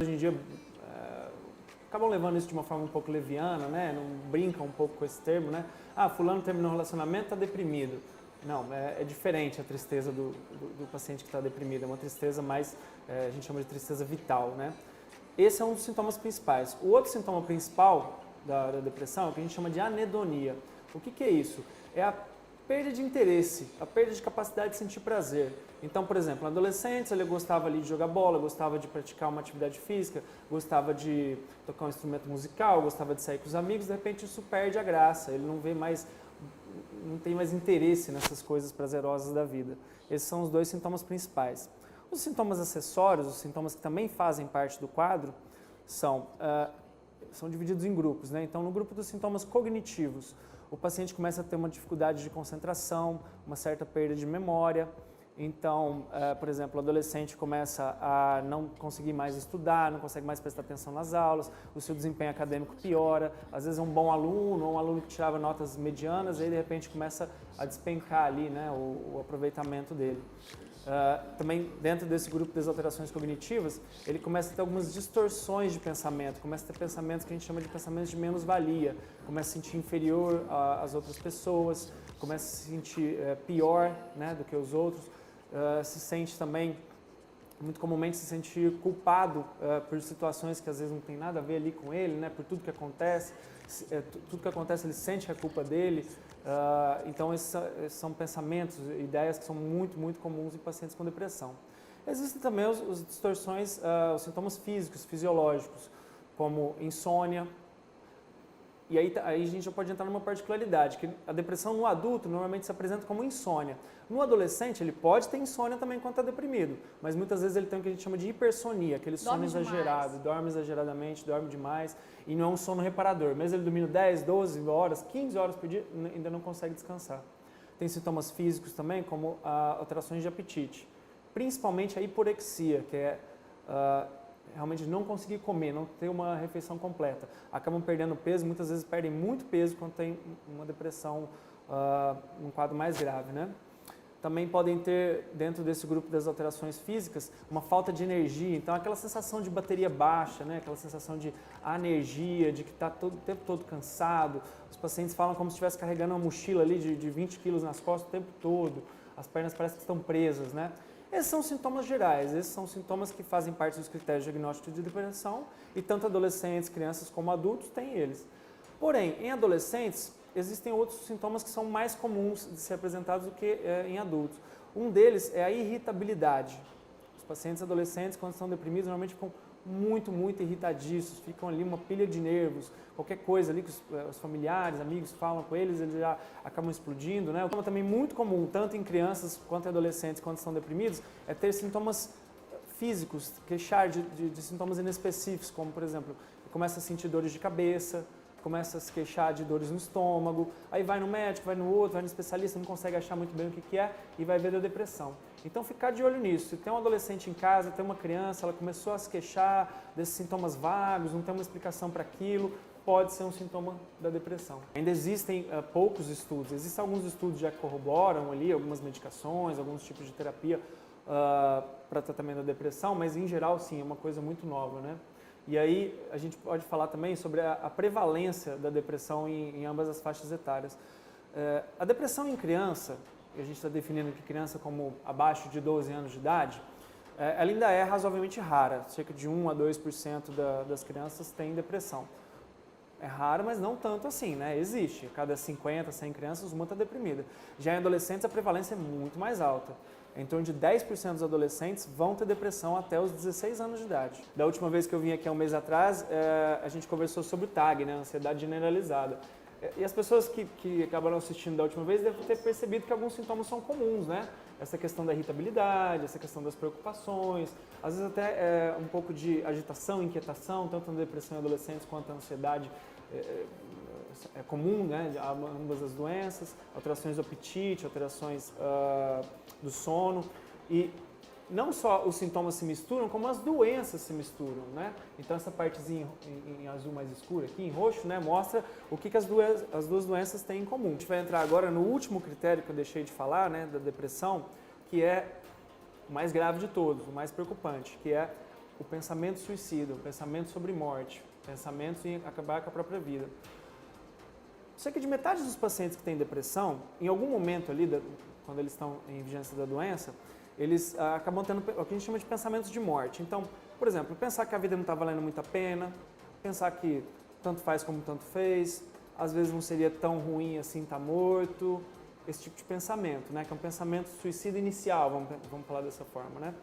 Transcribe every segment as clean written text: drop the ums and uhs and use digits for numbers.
Hoje em dia, acabam levando isso de uma forma um pouco leviana, né? Não brincam um pouco com esse termo, né? Ah, fulano terminou um relacionamento, está deprimido. Não, é diferente a tristeza do paciente que está deprimido, é uma tristeza mais, a gente chama de tristeza vital, né? Esse é um dos sintomas principais. O outro sintoma principal da depressão é o que a gente chama de anedonia. O que é isso? É a perda de interesse, a perda de capacidade de sentir prazer. Então, por exemplo, na adolescência ele gostava ali de jogar bola, gostava de praticar uma atividade física, gostava de tocar um instrumento musical, gostava de sair com os amigos, de repente isso perde a graça, ele não vê mais, não tem mais interesse nessas coisas prazerosas da vida. Esses são os dois sintomas principais. Os sintomas acessórios, os sintomas que também fazem parte do quadro, são divididos em grupos, né? Então, no grupo dos sintomas cognitivos, o paciente começa a ter uma dificuldade de concentração, uma certa perda de memória. Então, por exemplo, o adolescente começa a não conseguir mais estudar, não consegue mais prestar atenção nas aulas, o seu desempenho acadêmico piora, às vezes é um bom aluno, ou um aluno que tirava notas medianas, aí de repente começa a despencar ali, né, o aproveitamento dele. Também dentro desse grupo das alterações cognitivas, ele começa a ter algumas distorções de pensamento, começa a ter pensamentos que a gente chama de pensamentos de menos-valia, começa a se sentir inferior às outras pessoas, começa a se sentir pior, né, do que os outros, se sente também, muito comumente se sentir culpado por situações que às vezes não tem nada a ver ali com ele, né, por tudo que acontece ele sente que é culpa dele. Então esses são pensamentos, ideias que são muito, muito comuns em pacientes com depressão. Existem também as distorções, os sintomas físicos, fisiológicos, como insônia. E aí a gente já pode entrar numa particularidade, que a depressão no adulto normalmente se apresenta como insônia. No adolescente ele pode ter insônia também quando está deprimido, mas muitas vezes ele tem o que a gente chama de hipersonia, aquele sono exagerado, dorme exageradamente, dorme demais e não é um sono reparador. Mesmo ele dormindo 10, 12 horas, 15 horas por dia, ainda não consegue descansar. Tem sintomas físicos também, como alterações de apetite, principalmente a hiporexia, que é realmente não conseguir comer, não ter uma refeição completa. Acabam perdendo peso, muitas vezes perdem muito peso quando tem uma depressão, um quadro mais grave, né? Também podem ter, dentro desse grupo das alterações físicas, uma falta de energia. Então, aquela sensação de bateria baixa, né? Aquela sensação de anergia, de que está o tempo todo cansado. Os pacientes falam como se estivesse carregando uma mochila ali de 20 quilos nas costas o tempo todo. As pernas parecem que estão presas, né? Esses são sintomas gerais, esses são sintomas que fazem parte dos critérios diagnósticos de depressão e tanto adolescentes, crianças como adultos têm eles. Porém, em adolescentes, existem outros sintomas que são mais comuns de ser apresentados do que em adultos. Um deles é a irritabilidade. Os pacientes adolescentes, quando estão deprimidos, normalmente ficam muito, muito irritadiços, ficam ali uma pilha de nervos, qualquer coisa ali que os familiares, amigos falam com eles já acabam explodindo, né? O que é também muito comum, tanto em crianças quanto em adolescentes, quando estão deprimidos, é ter sintomas físicos, queixar de sintomas inespecíficos, como, por exemplo, começa a sentir dores de cabeça, começa a se queixar de dores no estômago, aí vai no médico, vai no outro, vai no especialista, não consegue achar muito bem o que é e vai ver a depressão. Então, ficar de olho nisso. Se tem um adolescente em casa, tem uma criança, ela começou a se queixar desses sintomas vagos, não tem uma explicação para aquilo, pode ser um sintoma da depressão. Ainda existem poucos estudos, existem alguns estudos que já corroboram ali algumas medicações, alguns tipos de terapia para tratamento da depressão, mas em geral, sim, é uma coisa muito nova, né? E aí a gente pode falar também sobre a prevalência da depressão em ambas as faixas etárias. A depressão em criança, a gente está definindo aqui criança como abaixo de 12 anos de idade, ela ainda é razoavelmente rara, cerca de 1 a 2% das crianças têm depressão. É raro, mas não tanto assim, né? Existe, a cada 50, 100 crianças, uma está deprimida. Já em adolescentes a prevalência é muito mais alta. Em torno de 10% dos adolescentes vão ter depressão até os 16 anos de idade. Da última vez que eu vim aqui há um mês atrás, a gente conversou sobre o TAG, né? Ansiedade generalizada. E as pessoas que acabaram assistindo da última vez devem ter percebido que alguns sintomas são comuns, né? Essa questão da irritabilidade, essa questão das preocupações, às vezes até um pouco de agitação, inquietação, tanto na depressão em adolescentes quanto na ansiedade. É comum, né, ambas as doenças, alterações do apetite, alterações do sono, e não só os sintomas se misturam, como as doenças se misturam, né? Então essa partezinha em azul mais escura aqui, em roxo, né, mostra o que as duas doenças têm em comum. A gente vai entrar agora no último critério que eu deixei de falar, né, da depressão, que é o mais grave de todos, o mais preocupante, que é o pensamento suicida, o pensamento sobre morte, pensamentos em acabar com a própria vida. Cerca de metade dos pacientes que têm depressão, em algum momento ali, quando eles estão em vigilância da doença, eles acabam tendo o que a gente chama de pensamentos de morte. Então, por exemplo, pensar que a vida não está valendo muito a pena, pensar que tanto faz como tanto fez, às vezes não seria tão ruim assim estar morto, esse tipo de pensamento, né? Que é um pensamento suicida inicial, vamos falar dessa forma, né?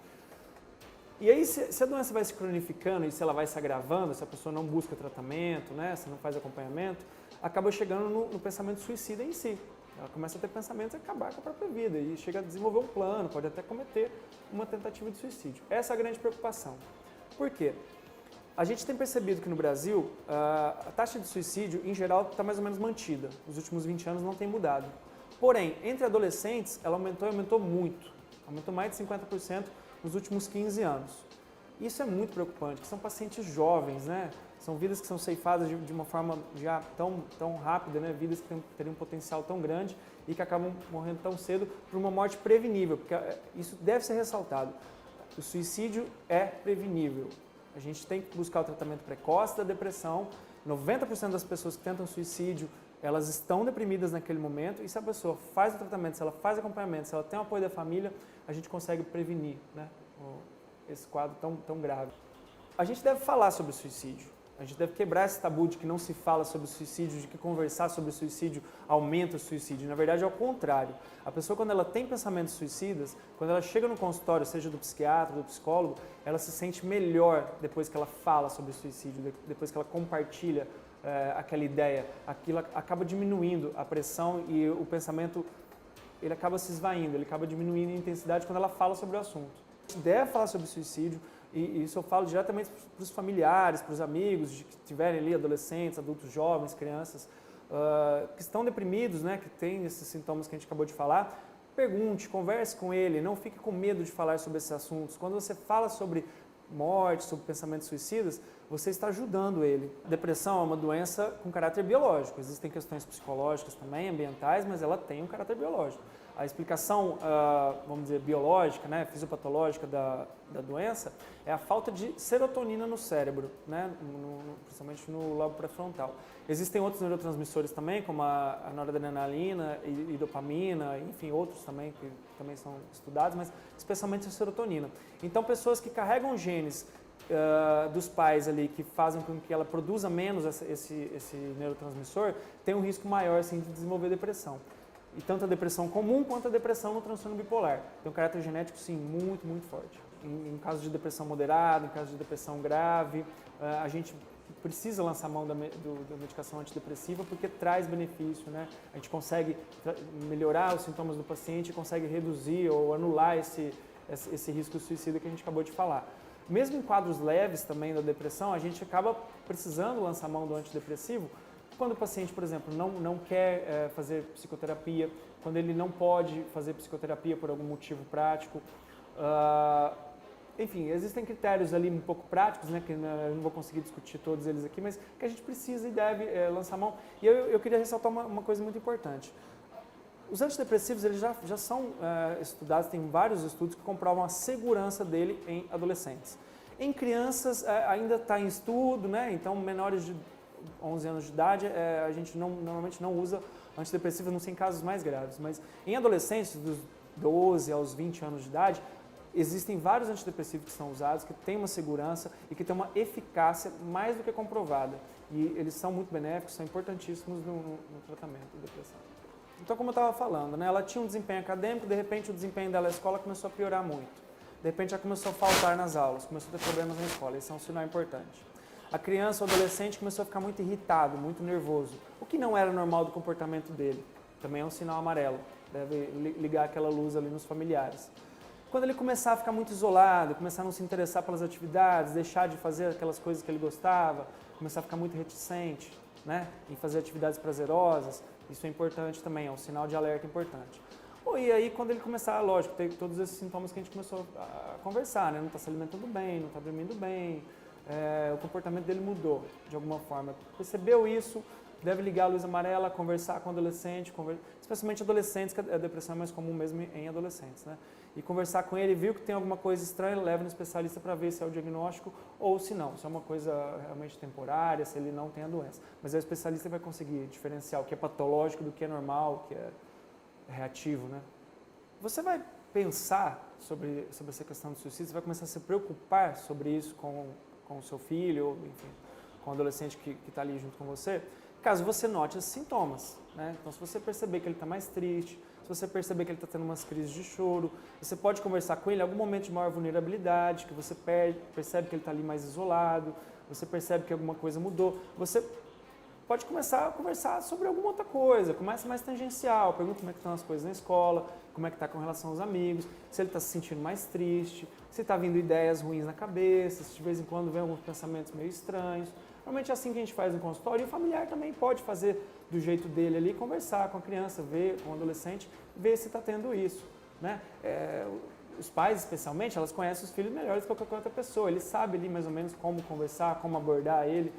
E aí, se a doença vai se cronificando e se ela vai se agravando, se a pessoa não busca tratamento, né? Se não faz acompanhamento, acaba chegando no pensamento suicida em si. Ela começa a ter pensamentos de acabar com a própria vida e chega a desenvolver um plano, pode até cometer uma tentativa de suicídio. Essa é a grande preocupação. Por quê? A gente tem percebido que no Brasil a taxa de suicídio, em geral, está mais ou menos mantida. Nos últimos 20 anos não tem mudado. Porém, entre adolescentes, ela aumentou muito. Aumentou mais de 50% nos últimos 15 anos. Isso é muito preocupante, porque são pacientes jovens, né? São vidas que são ceifadas de uma forma já tão rápida, né? Vidas que teriam um potencial tão grande e que acabam morrendo tão cedo por uma morte prevenível, porque isso deve ser ressaltado. O suicídio é prevenível. A gente tem que buscar o tratamento precoce da depressão. 90% das pessoas que tentam suicídio, elas estão deprimidas naquele momento e se a pessoa faz o tratamento, se ela faz acompanhamento, se ela tem o apoio da família, a gente consegue prevenir, né, esse quadro tão grave. A gente deve falar sobre o suicídio. A gente deve quebrar esse tabu de que não se fala sobre o suicídio, de que conversar sobre o suicídio aumenta o suicídio. Na verdade, é o contrário. A pessoa, quando ela tem pensamentos suicidas, quando ela chega no consultório, seja do psiquiatra, do psicólogo, ela se sente melhor depois que ela fala sobre o suicídio, depois que ela compartilha aquela ideia. Aquilo acaba diminuindo a pressão e o pensamento, ele acaba se esvaindo, ele acaba diminuindo em intensidade quando ela fala sobre o assunto. A gente deve falar sobre suicídio. E isso eu falo diretamente para os familiares, para os amigos que tiverem ali, adolescentes, adultos jovens, crianças, que estão deprimidos, né, que têm esses sintomas que a gente acabou de falar. Pergunte, converse com ele, não fique com medo de falar sobre esses assuntos. Quando você fala sobre morte, sobre pensamentos suicidas, você está ajudando ele. Depressão é uma doença com caráter biológico. Existem questões psicológicas também, ambientais, mas ela tem um caráter biológico. A explicação, vamos dizer, biológica, né, fisiopatológica da doença é a falta de serotonina no cérebro, né, principalmente no lobo pré-frontal. Existem outros neurotransmissores também, como a noradrenalina e dopamina, enfim, outros também que também são estudados, mas especialmente a serotonina. Então, pessoas que carregam genes dos pais ali que fazem com que ela produza menos esse neurotransmissor, tem um risco maior assim, de desenvolver depressão. E tanto a depressão comum quanto a depressão no transtorno bipolar. Tem um caráter genético, sim, muito forte. Em caso de depressão moderada, em caso de depressão grave, a gente precisa lançar mão da medicação antidepressiva porque traz benefício, né? A gente consegue melhorar os sintomas do paciente, consegue reduzir ou anular esse risco suicida que a gente acabou de falar. Mesmo em quadros leves também da depressão, a gente acaba precisando lançar mão do antidepressivo quando o paciente, por exemplo, não quer fazer psicoterapia, quando ele não pode fazer psicoterapia por algum motivo prático. Enfim, existem critérios ali um pouco práticos, né, que eu não vou conseguir discutir todos eles aqui, mas que a gente precisa e deve lançar mão. E eu queria ressaltar uma coisa muito importante. Os antidepressivos eles já são estudados, tem vários estudos que comprovam a segurança dele em adolescentes. Em crianças ainda está em estudo, né, então menores de 11 anos de idade, a gente normalmente não usa antidepressivos, não sei em casos mais graves, mas em adolescentes, dos 12 aos 20 anos de idade, existem vários antidepressivos que são usados, que têm uma segurança e que têm uma eficácia mais do que comprovada. E eles são muito benéficos, são importantíssimos no tratamento da depressão. Então, como eu estava falando, né, ela tinha um desempenho acadêmico, de repente o desempenho dela na escola começou a piorar muito. De repente ela começou a faltar nas aulas, começou a ter problemas na escola, isso é um sinal importante. A criança ou adolescente começou a ficar muito irritado, muito nervoso, o que não era normal do comportamento dele. Também é um sinal amarelo, deve ligar aquela luz ali nos familiares. Quando ele começar a ficar muito isolado, começar a não se interessar pelas atividades, deixar de fazer aquelas coisas que ele gostava, começar a ficar muito reticente, né, em fazer atividades prazerosas, isso é importante também, é um sinal de alerta importante. E aí, quando ele começar, lógico, tem todos esses sintomas que a gente começou a conversar, né, não está se alimentando bem, não está dormindo bem, o comportamento dele mudou de alguma forma. Percebeu isso, deve ligar a luz amarela, conversar com o adolescente, especialmente adolescentes, que a depressão é mais comum mesmo em adolescentes, né? e conversar com ele, viu que tem alguma coisa estranha, leva no especialista para ver se é o diagnóstico ou se não, se é uma coisa realmente temporária, se ele não tem a doença. Mas aí o especialista vai conseguir diferenciar o que é patológico do que é normal, o que é reativo, né? Você vai pensar sobre essa questão do suicídio, você vai começar a se preocupar sobre isso com o seu filho, ou enfim, com o adolescente que está ali junto com você, caso você note esses sintomas, né? Então, se você perceber que ele está mais triste, se você perceber que ele está tendo umas crises de choro, você pode conversar com ele em algum momento de maior vulnerabilidade, que você percebe que ele está ali mais isolado, você percebe que alguma coisa mudou, você pode começar a conversar sobre alguma outra coisa, começa mais tangencial, pergunta como é que estão as coisas na escola, como é que está com relação aos amigos, se ele está se sentindo mais triste, se está vindo ideias ruins na cabeça, se de vez em quando vem alguns pensamentos meio estranhos. Normalmente é assim que a gente faz no consultório, e o familiar também pode fazer do jeito dele ali, conversar com a criança, ver com o adolescente, ver se está tendo isso, né? Os pais, especialmente, elas conhecem os filhos melhor do que qualquer outra pessoa, eles sabem ali mais ou menos como conversar, como abordar ele,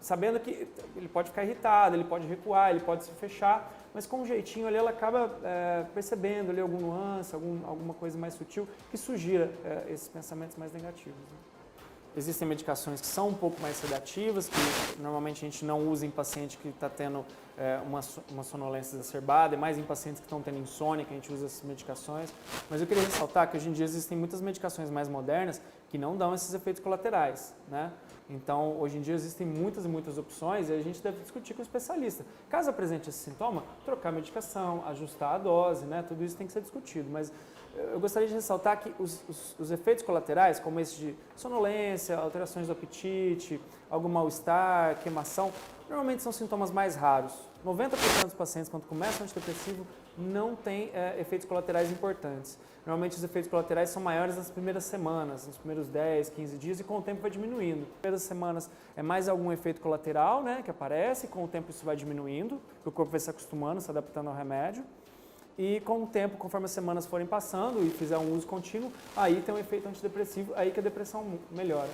sabendo que ele pode ficar irritado, ele pode recuar, ele pode se fechar, mas com um jeitinho ali ela acaba percebendo ali algum nuance, alguma coisa mais sutil que sugira esses pensamentos mais negativos, né? Existem medicações que são um pouco mais sedativas, que normalmente a gente não usa em paciente que está tendo uma sonolência exacerbada, é mais em pacientes que estão tendo insônia que a gente usa essas medicações. Mas eu queria ressaltar que hoje em dia existem muitas medicações mais modernas que não dão esses efeitos colaterais, né? Então, hoje em dia existem muitas e muitas opções e a gente deve discutir com o especialista. Caso apresente esse sintoma, trocar a medicação, ajustar a dose, né? Tudo isso tem que ser discutido, mas eu gostaria de ressaltar que os efeitos colaterais, como esse de sonolência, alterações do apetite, algum mal-estar, queimação, normalmente são sintomas mais raros. 90% dos pacientes, quando começam o antidepressivo, não têm efeitos colaterais importantes. Normalmente os efeitos colaterais são maiores nas primeiras semanas, nos primeiros 10, 15 dias, e com o tempo vai diminuindo. Nas primeiras semanas é mais algum efeito colateral, né, que aparece, e com o tempo isso vai diminuindo, porque o corpo vai se acostumando, se adaptando ao remédio. E com o tempo, conforme as semanas forem passando e fizer um uso contínuo, aí tem um efeito antidepressivo, aí que a depressão melhora.